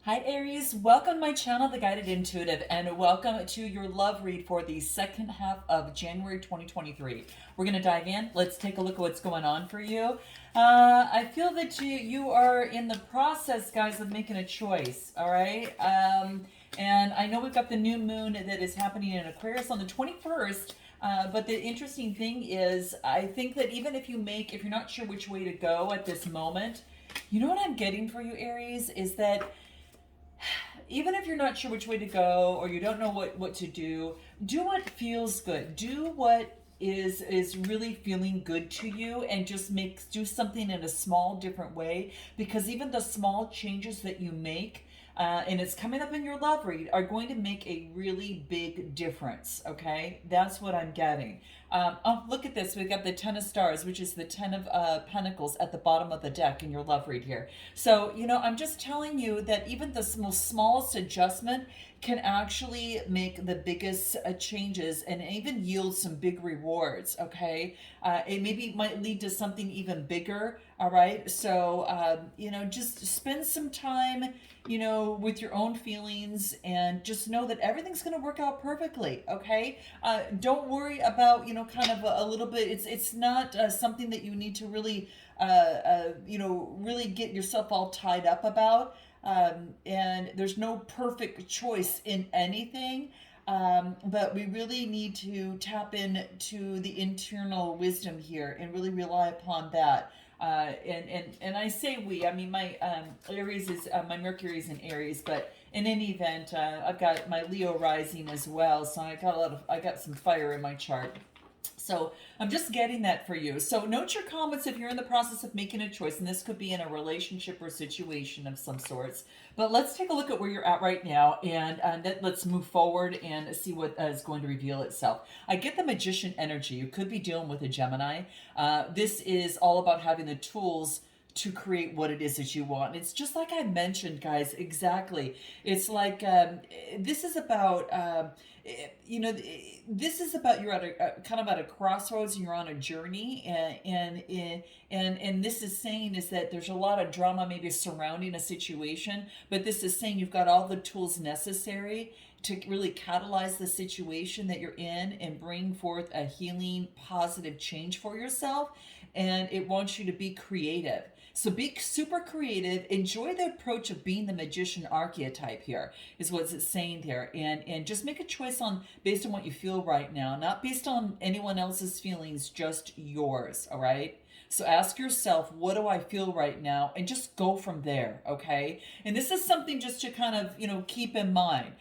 Hi Aries, welcome to my channel, The Guided Intuitive, and welcome to your love read for the second half of January 2023. We're going to dive in. Let's take a look at what's going on for you. I feel that you are in the process, guys, of making a choice, all right? And I know we've got the new moon that is happening in Aquarius on the 21st. But the interesting thing is, I think that even if you're not sure which way to go at this moment, you know what I'm getting for you, Aries, is that even if you're not sure which way to go or you don't know what to do what feels good. Do what is really feeling good to you, and just do something in a small different way, because even the small changes that you make, and it's coming up in your love read, are going to make a really big difference. Okay, that's what I'm getting. Oh, look at this. We've got the Ten of Stars, which is the Ten of Pentacles at the bottom of the deck in your love read here. So, I'm just telling you that even the most smallest adjustment can actually make the biggest changes and even yield some big rewards. Okay, it maybe might lead to something even bigger. All right, so just spend some time, with your own feelings, and just know that everything's going to work out perfectly. Okay, don't worry about kind of a little bit. It's not something that you need to really really get yourself all tied up about. And there's no perfect choice in anything. But we really need to tap into the internal wisdom here and really rely upon that. And I say we, I mean, my Aries is, my Mercury is in Aries, but in any event, I've got my Leo rising as well, so I got some fire in my chart. So I'm just getting that for you. So note your comments if you're in the process of making a choice, and this could be in a relationship or situation of some sorts. But let's take a look at where you're at right now, and let's move forward and see what is going to reveal itself. I get the Magician energy. You could be dealing with a Gemini. This is all about having the tools to create what it is that you want. It's just like I mentioned, guys, exactly. It's like this is about this is about, you're at a kind of at a crossroads and you're on a journey, and this is saying is that there's a lot of drama maybe surrounding a situation, but this is saying you've got all the tools necessary to really catalyze the situation that you're in and bring forth a healing, positive change for yourself. And it wants you to be creative. So be super creative. Enjoy the approach of being the magician archetype here, is what it's saying here. And just make a choice based on what you feel right now, not based on anyone else's feelings, just yours, all right? So ask yourself, what do I feel right now? And just go from there, okay? And this is something just to kind of, keep in mind,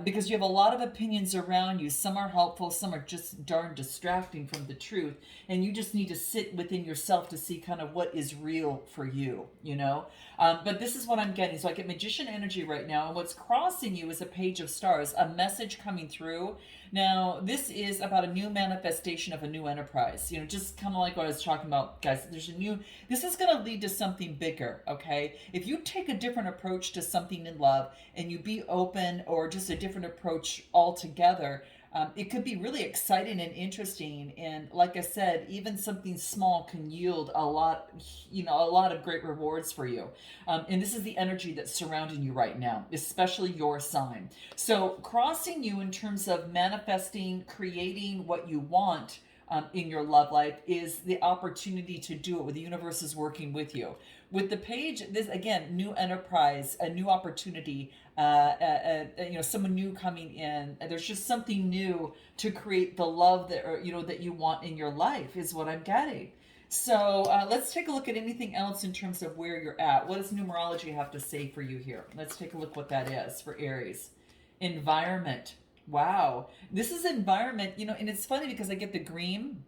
because you have a lot of opinions around you. Some are helpful, some are just darn distracting from the truth. And you just need to sit within yourself to see kind of what is real for you. But this is what I'm getting. So I get Magician energy right now. And what's crossing you is a Page of Stars, a message coming through. Now, this is about a new manifestation of a new enterprise. Just kind of like what I was talking about, guys. This is going to lead to something bigger, okay? If you take a different approach to something in love and you be open, or just a different approach altogether, it could be really exciting and interesting. And like I said, even something small can yield a lot of great rewards for you. And this is the energy that's surrounding you right now, especially your sign. So crossing you in terms of manifesting, creating what you want in your love life, is the opportunity to do it, where the universe is working with you. With the page, this again, new enterprise, a new opportunity, someone new coming in. There's just something new to create the love that you want in your life, is what I'm getting. So let's take a look at anything else in terms of where you're at. What does numerology have to say for you here? Let's take a look what that is for Aries. Environment. Wow. This is environment, and it's funny because I get the green.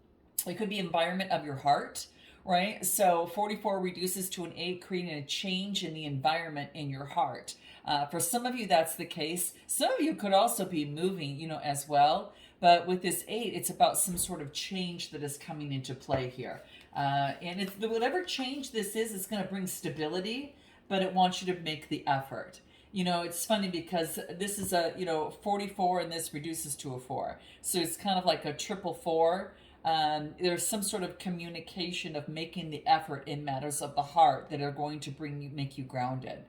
It could be environment of your heart, right? So 44 reduces to an 8, creating a change in the environment in your heart. For some of you, that's the case. Some of you could also be moving, as well. But with this 8, it's about some sort of change that is coming into play here. And it's whatever change this is, it's going to bring stability, but it wants you to make the effort. It's funny because this is a, 44, and this reduces to a 4. So it's kind of like a triple 4. There's some sort of communication of making the effort in matters of the heart that are going to make you grounded.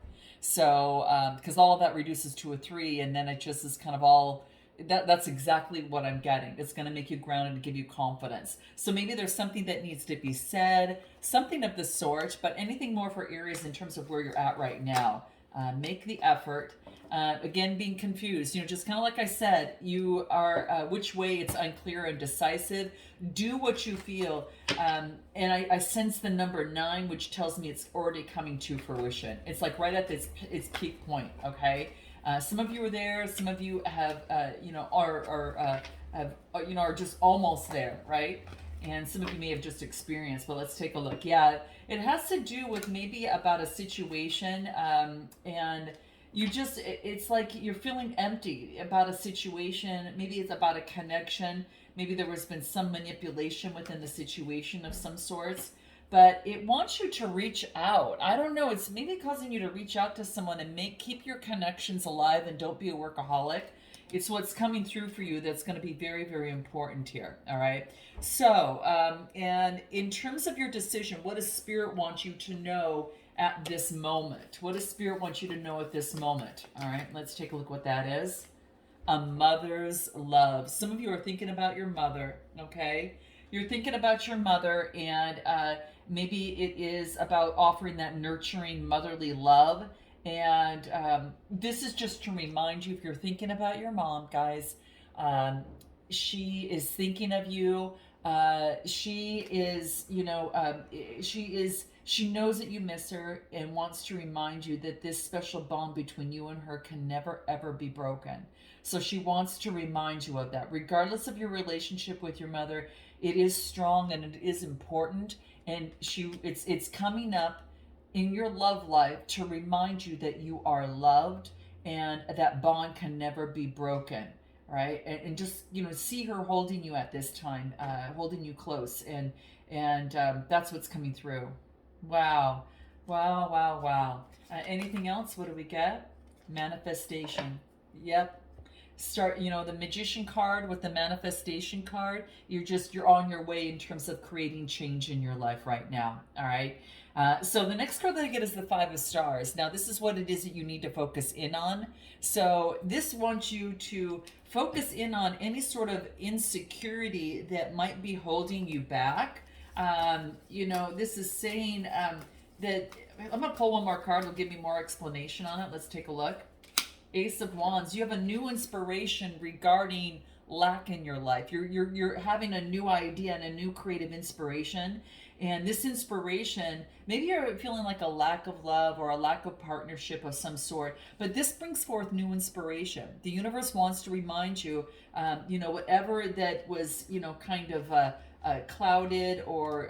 So, because all of that reduces to a 3, and then it just is kind of all that's exactly what I'm getting. It's going to make you grounded and give you confidence. So maybe there's something that needs to be said, something of the sort, but anything more for Aries in terms of where you're at right now. Make the effort. Again, being confused, just kind of like I said, you are which way it's unclear and decisive. Do what you feel. And I sense the number 9, which tells me it's already coming to fruition. It's like right at its peak point, okay? Some of you are there. Some of you have, are just almost there, right? And some of you may have just experienced. But let's take a look. Yeah, it has to do with maybe about a situation, and it's like you're feeling empty about a situation. Maybe it's about a connection. Maybe there has been some manipulation within the situation of some sorts, but it wants you to reach out. I don't know. It's maybe causing you to reach out to someone and keep your connections alive and don't be a workaholic. It's what's coming through for you that's going to be very, very important here. All right. So, and in terms of your decision, what does Spirit want you to know at this moment? What does Spirit want you to know at this moment? All right. Let's take a look what that is. A mother's love. Some of you are thinking about your mother. Okay. You're thinking about your mother, and maybe it is about offering that nurturing motherly love. And this is just to remind you, if you're thinking about your mom, guys, she is thinking of you. She is, she knows that you miss her and wants to remind you that this special bond between you and her can never, ever be broken. So she wants to remind you of that. Regardless of your relationship with your mother, it is strong and it is important. And it's coming up in your love life to remind you that you are loved and that bond can never be broken, right? And just see her holding you at this time, holding you close, and that's what's coming through. Wow, wow, wow, wow. Anything else? What do we get? Manifestation. Yep. Start, the magician card with the manifestation card. You're on your way in terms of creating change in your life right now. All right. So the next card that I get is the 5 of stars. Now this is what it is that you need to focus in on. So this wants you to focus in on any sort of insecurity that might be holding you back. This is saying that I'm gonna pull one more card. It'll give me more explanation on it. Let's take a look. Ace of Wands. You have a new inspiration regarding lack in your life. You're having a new idea and a new creative inspiration. And this inspiration, maybe you're feeling like a lack of love or a lack of partnership of some sort, but this brings forth new inspiration. The universe wants to remind you, whatever that was, kind of clouded or,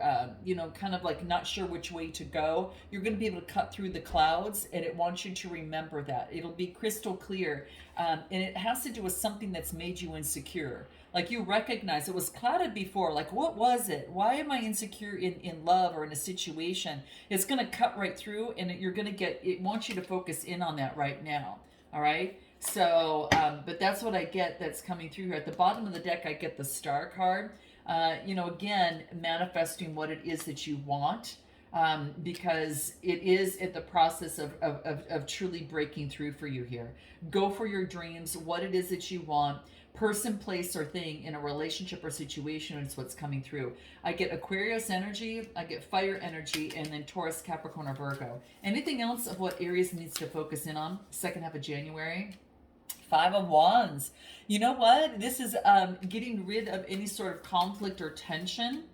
kind of like not sure which way to go, you're going to be able to cut through the clouds, and it wants you to remember that. It'll be crystal clear. And it has to do with something that's made you insecure. Like you recognize it was clouded before. Like, what was it? Why am I insecure in love or in a situation? It's going to cut right through, and it wants you to focus in on that right now. All right. So, but that's what I get that's coming through here. At the bottom of the deck, I get the star card. Again, manifesting what it is that you want, because it is at the process of truly breaking through for you here. Go for your dreams, what it is that you want, person, place, or thing in a relationship or situation, is what's coming through. I get Aquarius energy, I get fire energy, and then Taurus, Capricorn, or Virgo. Anything else of what Aries needs to focus in on? Second half of January. 5 of Wands. You know what? This is getting rid of any sort of conflict or tension.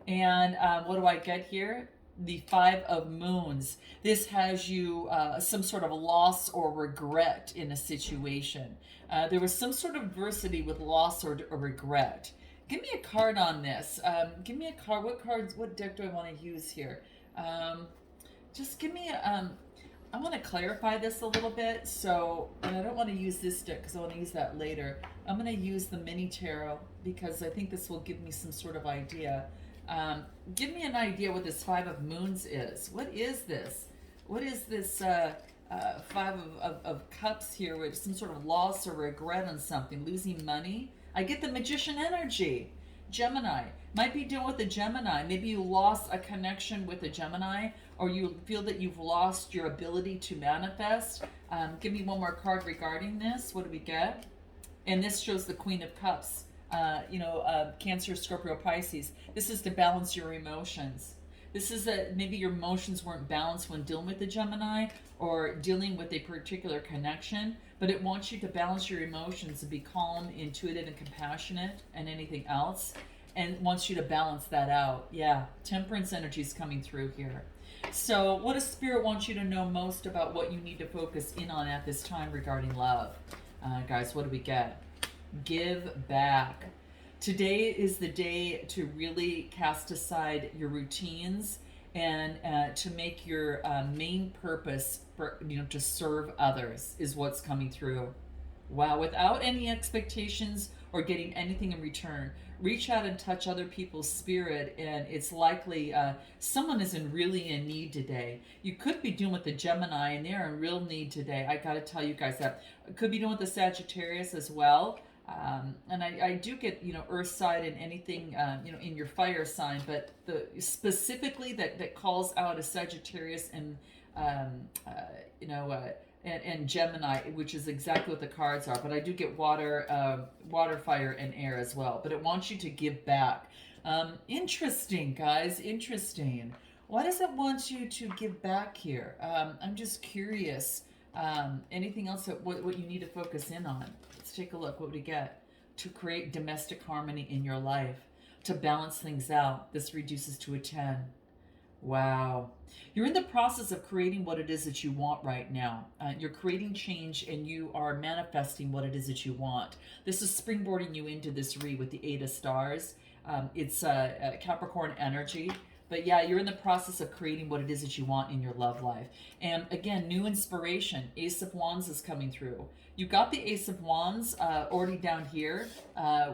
And what do I get here? The 5 of Moons. This has you some sort of loss or regret in a situation. There was some sort of adversity with loss or regret. Give me a card on this. Give me a card. What deck do I want to use here? Just give me a... I want to clarify this a little bit, and I don't want to use this deck because I want to use that later. I'm going to use the mini tarot because I think this will give me some sort of idea. Give me an idea what this 5 of Moons is. What is this? What is this 5 of Cups here with some sort of loss or regret on something, losing money? I get the Magician energy. Gemini. Might be dealing with a Gemini. Maybe you lost a connection with a Gemini, or you feel that you've lost your ability to manifest. Give me one more card regarding this. What do we get? And this shows the Queen of Cups. Cancer, Scorpio, Pisces. This is to balance your emotions. This is that maybe your emotions weren't balanced when dealing with the Gemini or dealing with a particular connection, but it wants you to balance your emotions and be calm, intuitive, and compassionate, and anything else, and wants you to balance that out. Yeah, Temperance energy is coming through here. So, what does Spirit want you to know most about what you need to focus in on at this time regarding love? Guys, what do we get? Give back. Today is the day to really cast aside your routines and to make your main purpose for, to serve others is what's coming through. Wow, without any expectations or getting anything in return. Reach out and touch other people's spirit, and it's likely someone is really in need today. You could be dealing with the Gemini, and they're in real need today. I got to tell you guys that. Could be dealing with the Sagittarius as well. And I do get, earth side and anything, in your fire sign, but specifically that calls out a Sagittarius and, and Gemini, which is exactly what the cards are. But I do get water, fire, and air as well. But it wants you to give back. Interesting, guys. Interesting. Why does it want you to give back here? I'm just curious. Anything else what you need to focus in on? Let's take a look. What do we get? To create domestic harmony in your life. To balance things out. This reduces to a 10. Wow. You're in the process of creating what it is that you want right now. You're creating change and you are manifesting what it is that you want. This is springboarding you into this with the 8 of stars. It's Capricorn energy. But yeah, you're in the process of creating what it is that you want in your love life. And again, new inspiration. Ace of Wands is coming through. You got the Ace of Wands already down here,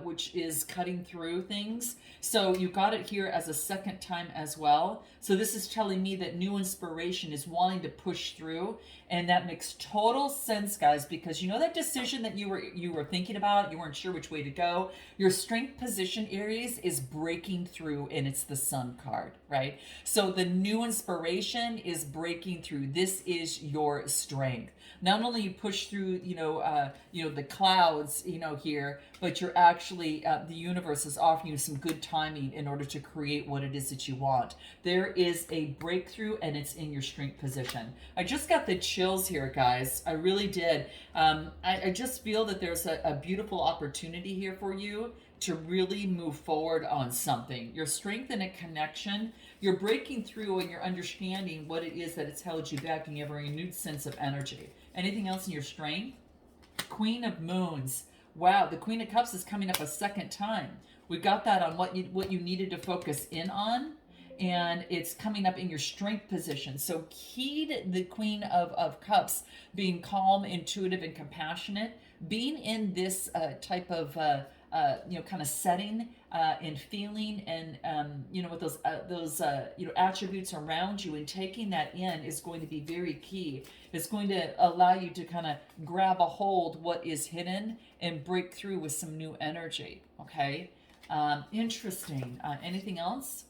which is cutting through things. So you got it here as a second time as well. So this is telling me that new inspiration is wanting to push through. And that makes total sense, guys, because you know that decision that you were thinking about, you weren't sure which way to go. Your strength position, Aries, is breaking through, and it's the Sun card, right? So the new inspiration is breaking through. This is your strength. Not only you push through, the clouds, here, but you're actually, the universe is offering you some good timing in order to create what it is that you want. There is a breakthrough, and it's in your strength position. I just got the chills here, guys. I really did. I just feel that there's a beautiful opportunity here for you to really move forward on something. Your strength and a connection, you're breaking through and you're understanding what it is that it's held you back, and you have a renewed sense of energy. Anything else in your strength? Queen of Moons. Wow, the Queen of Cups is coming up a second time. We got that on what you needed to focus in on, and it's coming up in your strength position. So key to the Queen of Cups being calm, intuitive, and compassionate, being in this type of kind of setting and feeling, and with those attributes around you, and taking that in is going to be very key. It's going to allow you to kind of grab a hold what is hidden and break through with some new energy. Okay, interesting. Anything else?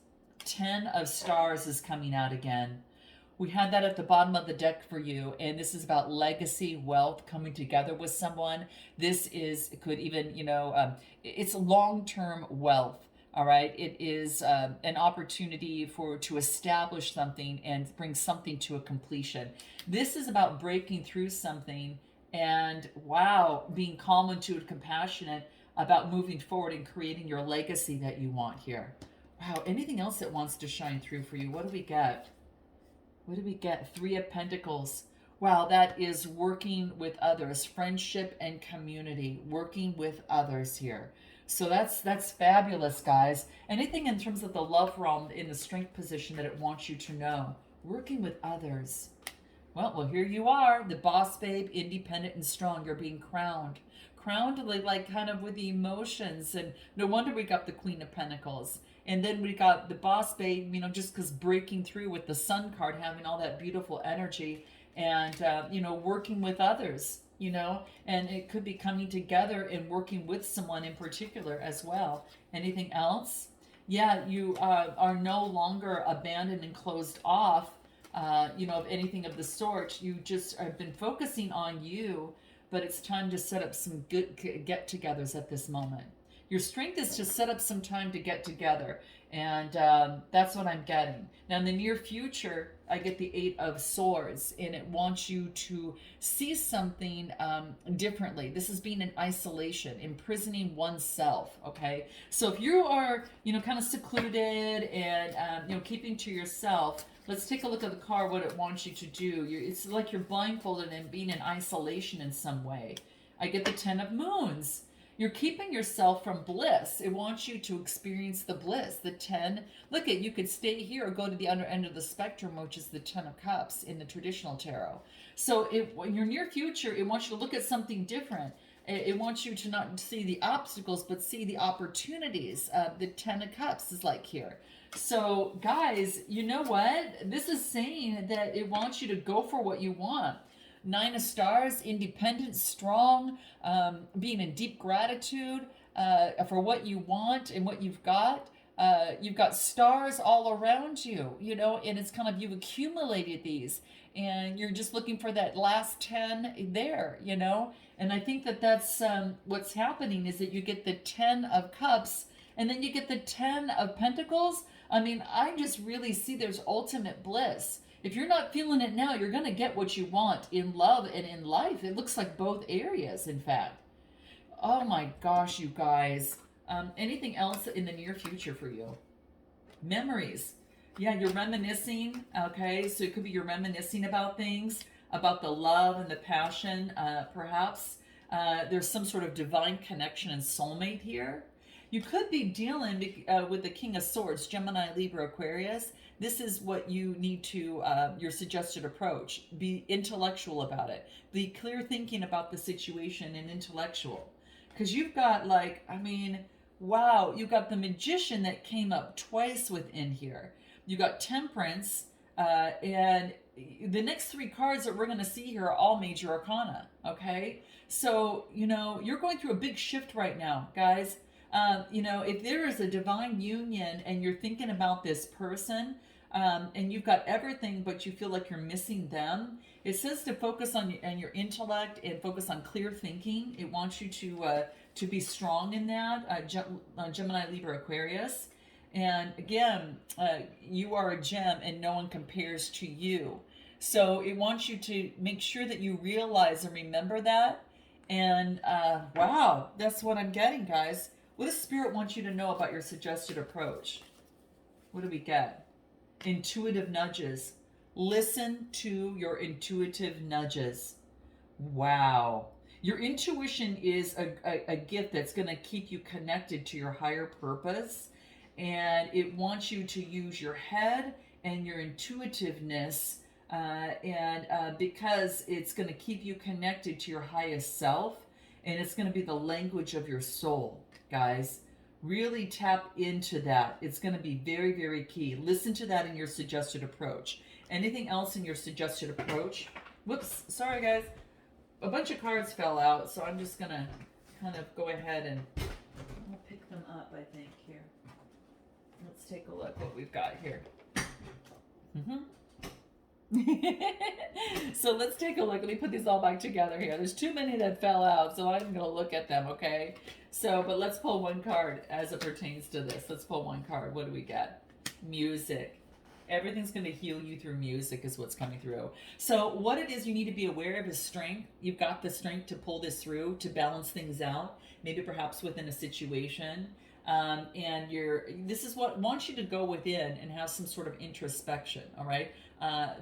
10 of Stars is coming out again. We had that at the bottom of the deck for you, and this is about legacy, wealth, coming together with someone. This could even, it's long-term wealth, all right? It is an opportunity to establish something and bring something to a completion. This is about breaking through something and, wow, being calm, intuitive, compassionate about moving forward and creating your legacy that you want here. Wow, anything else that wants to shine through for you? What do we get? What do we get? 3 of Pentacles. Wow, that is working with others, friendship and community, working with others here. So that's fabulous, guys. Anything in terms of the love realm in the strength position that it wants you to know? Working with others. Well, here you are, the boss babe, independent and strong. You're being crowned. Crowned like kind of with the emotions, and no wonder we got the Queen of Pentacles. And then we got the boss babe, just because breaking through with the Sun card, having all that beautiful energy, and, working with others, and it could be coming together and working with someone in particular as well. Anything else? Yeah, you are no longer abandoned and closed off of anything of the sort. You just have been focusing on you, but it's time to set up some good get-togethers at this moment. Your strength is to set up some time to get together, and that's what I'm getting. Now, in the near future, I get the Eight of Swords, and it wants you to see something differently. This is being in isolation, imprisoning oneself, okay? So if you are, kind of secluded and, keeping to yourself, let's take a look at the card, what it wants you to do. It's like you're blindfolded and being in isolation in some way. I get the Ten of Moons. You're keeping yourself from bliss. It wants you to experience the bliss. The 10, look at, you could stay here or go to the other end of the spectrum, which is the 10 of Cups in the traditional tarot. So in your near future, it wants you to look at something different. It wants you to not see the obstacles, but see the opportunities. The 10 of Cups is like here. So guys, you know what? This is saying that it wants you to go for what you want. Nine of Stars, independent, strong, being in deep gratitude for what you want and what you've got. You've got stars all around you, and it's kind of, you've accumulated these, and you're just looking for that last 10 there, and I think that's what's happening, is that you get the 10 of Cups, and then you get the 10 of Pentacles. I mean, I just really see there's ultimate bliss. If you're not feeling it now, you're going to get what you want in love and in life. It looks like both areas, in fact. Oh my gosh, you guys. Anything else in the near future for you? Memories. Yeah, you're reminiscing, okay? So it could be you're reminiscing about things, about the love and the passion, perhaps. There's some sort of divine connection and soulmate here. You could be dealing with the King of Swords, Gemini, Libra, Aquarius. This is what you need to, your suggested approach. Be intellectual about it. Be clear thinking about the situation and intellectual. Because you've got wow, you got the Magician that came up twice within here. You got Temperance, and the next three cards that we're going to see here are all major arcana, okay? So, you're going through a big shift right now, guys. If there is a divine union and you're thinking about this person, and you've got everything, but you feel like you're missing them, it says to focus on your intellect and focus on clear thinking. It wants you to be strong in that, Gemini, Libra, Aquarius. And again, you are a gem and no one compares to you. So it wants you to make sure that you realize and remember that. And wow, that's what I'm getting, guys. What does Spirit want you to know about your suggested approach? What do we get? Intuitive nudges. Listen to your intuitive nudges. Wow. Your intuition is a gift that's going to keep you connected to your higher purpose. And it wants you to use your head and your intuitiveness, because it's going to keep you connected to your highest self, and it's going to be the language of your soul, guys. Really tap into that. It's going to be very, very key. Listen to that in your suggested approach. Anything else in your suggested approach? Whoops, sorry guys. A bunch of cards fell out, so I'm just going to kind of go ahead and I'll pick them up, I think, here. Let's take a look what we've got here. So let's take a look. Let me put these all back together here. There's too many that fell out, so I'm going to look at them, okay? So, but let's pull one card as it pertains to this. Let's pull one card. What do we get? Music. Everything's going to heal you through music is what's coming through. So what it is you need to be aware of is strength. You've got the strength to pull this through, to balance things out, maybe perhaps within a situation. And this is what wants you to go within and have some sort of introspection, all right?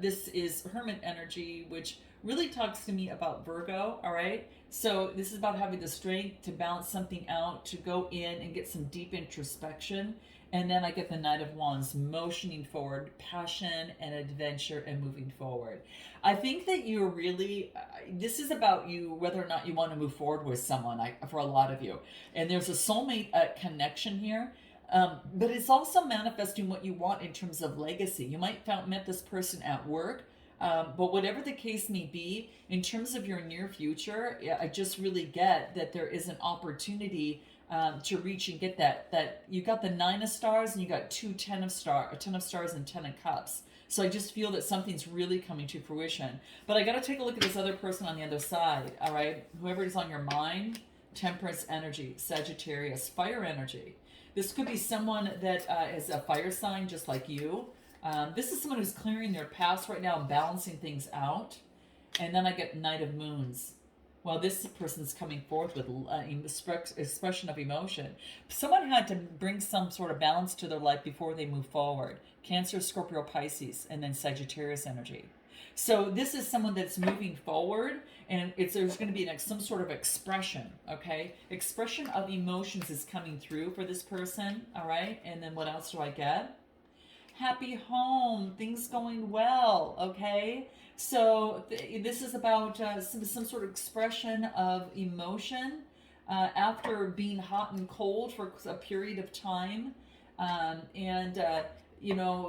This is Hermit energy, which really talks to me about Virgo, all right? So this is about having the strength to balance something out, to go in and get some deep introspection. And then I get the Knight of Wands, motioning forward, passion and adventure and moving forward. I think that you're really, this is about you, whether or not you want to move forward with someone, for a lot of you. And there's a soulmate connection here. But it's also manifesting what you want in terms of legacy. You might have met this person at work, but whatever the case may be, in terms of your near future, I just really get that there is an opportunity to reach and get that you got the 9 of stars and you got 10 of stars and 10 of cups. So I just feel that something's really coming to fruition. But I got to take a look at this other person on the other side, all right? Whoever is on your mind, Temperance energy, Sagittarius, fire energy. This could be someone that is a fire sign just like you. This is someone who's clearing their past right now and balancing things out. And then I get Knight of Moons. Well, this person's coming forth with expression of emotion. Someone had to bring some sort of balance to their life before they move forward. Cancer, Scorpio, Pisces, and then Sagittarius energy. So this is someone that's moving forward, and there's going to be some sort of expression, okay? Expression of emotions is coming through for this person, all right? And then what else do I get? Happy home, things going well, okay? So this is about some sort of expression of emotion after being hot and cold for a period of time.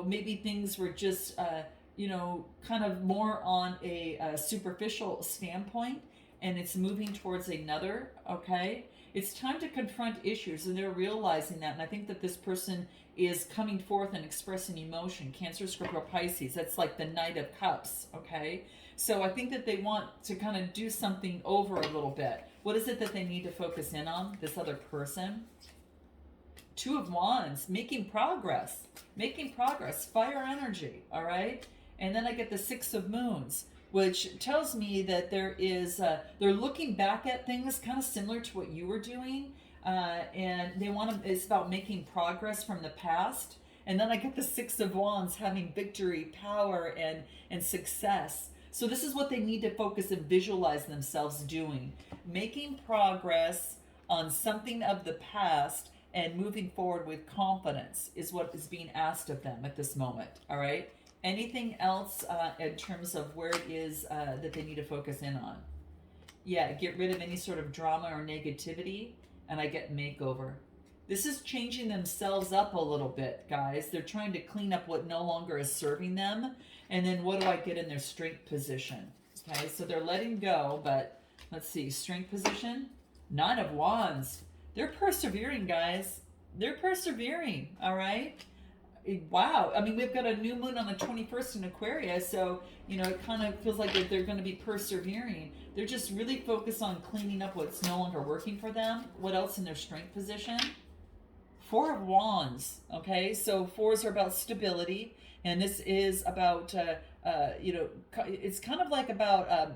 Maybe things were just, kind of more on a superficial standpoint, and it's moving towards another, okay? It's time to confront issues, and they're realizing that. And I think that this person is coming forth and expressing emotion. Cancer, Scorpio, Pisces. That's like the Knight of Cups, okay? So I think that they want to kind of do something over a little bit. What is it that they need to focus in on, this other person? Two of Wands, making progress. Making progress, fire energy, all right? And then I get the Six of Moons, which tells me that they're looking back at things kind of similar to what you were doing, and it's about making progress from the past. And then I get the Six of Wands, having victory, power, and success. So this is what they need to focus and visualize themselves doing. Making progress on something of the past and moving forward with confidence is what is being asked of them at this moment, all right? Anything else in terms of where it is that they need to focus in on? Yeah, get rid of any sort of drama or negativity, and I get makeover. This is changing themselves up a little bit, guys. They're trying to clean up what no longer is serving them, and then what do I get in their strength position? Okay, so they're letting go, but let's see, strength position, Nine of Wands. They're persevering, guys. They're persevering, all right? Wow. I mean, we've got a new moon on the 21st in Aquarius, so, it kind of feels like they're going to be persevering. They're just really focused on cleaning up what's no longer working for them. What else in their strength position? Four of Wands, okay? So fours are about stability, and this is about, it's kind of like about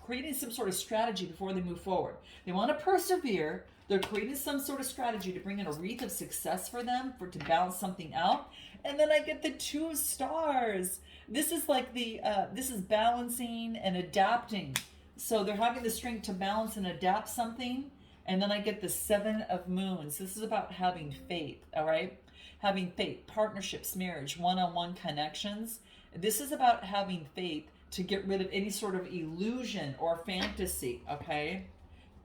creating some sort of strategy before they move forward. They want to persevere. They're creating some sort of strategy to bring in a wreath of success for them, to balance something out. And then I get the Two of Stars. This is like this is balancing and adapting. So they're having the strength to balance and adapt something. And then I get the Seven of Moons. This is about having faith, all right? Having faith, partnerships, marriage, one-on-one connections. This is about having faith to get rid of any sort of illusion or fantasy, okay?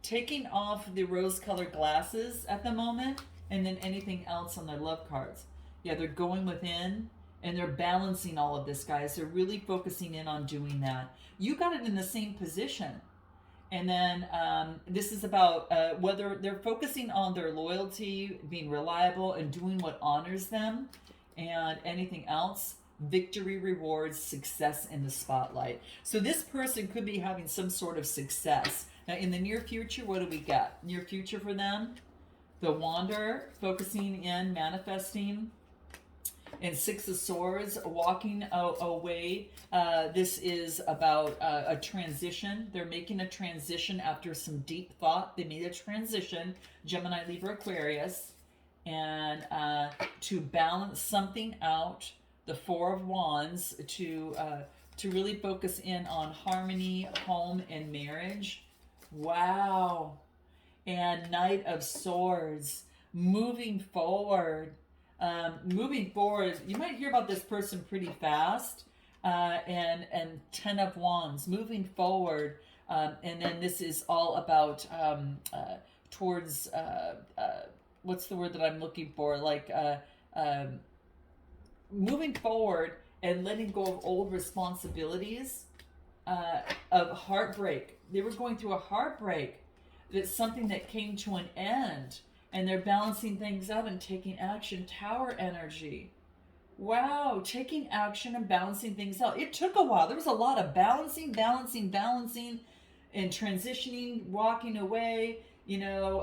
Taking off the rose-colored glasses at the moment, and then anything else on their love cards. Yeah, they're going within, and they're balancing all of this, guys. They're really focusing in on doing that. You got it in the same position. And then this is about whether they're focusing on their loyalty, being reliable, and doing what honors them, and anything else. Victory, rewards, success in the spotlight. So this person could be having some sort of success. Now, in the near future, what do we got? Near future for them? The Wanderer, focusing in, manifesting. And Six of Swords, walking away. This is about a transition. They're making a transition after some deep thought. They made a transition, Gemini, Libra, Aquarius, and to balance something out. The Four of Wands, to really focus in on harmony, home, and marriage. Wow. And Knight of Swords, moving forward. You might hear about this person pretty fast. And Ten of Wands, moving forward. And then this is all about towards, what's the word that I'm looking for? Moving forward and letting go of old responsibilities, of heartbreak. They were going through a heartbreak. That's something that came to an end, and they're balancing things out and taking action. Tower energy. Wow, taking action and balancing things out. It took a while. There was a lot of balancing, and transitioning, walking away,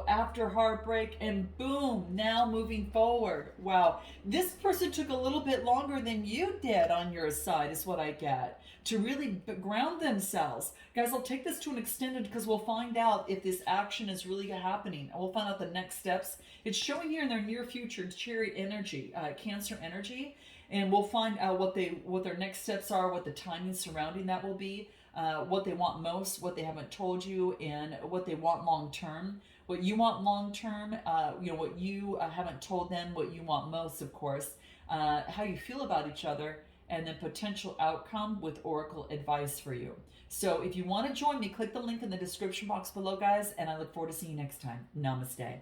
after heartbreak, and boom, now moving forward. Wow. This person took a little bit longer than you did on your side, is what I get, to really ground themselves. Guys, I'll take this to an extended because we'll find out if this action is really happening. And we'll find out the next steps. It's showing here in their near future, Chariot energy, Cancer energy, and we'll find out what their next steps are, what the timing surrounding that will be, what they want most, what they haven't told you, and what they want long term. What you want long term, what you haven't told them, what you want most, of course, how you feel about each other, and then potential outcome with oracle advice for you. So if you want to join me, click the link in the description box below, guys, and I look forward to seeing you next time. Namaste.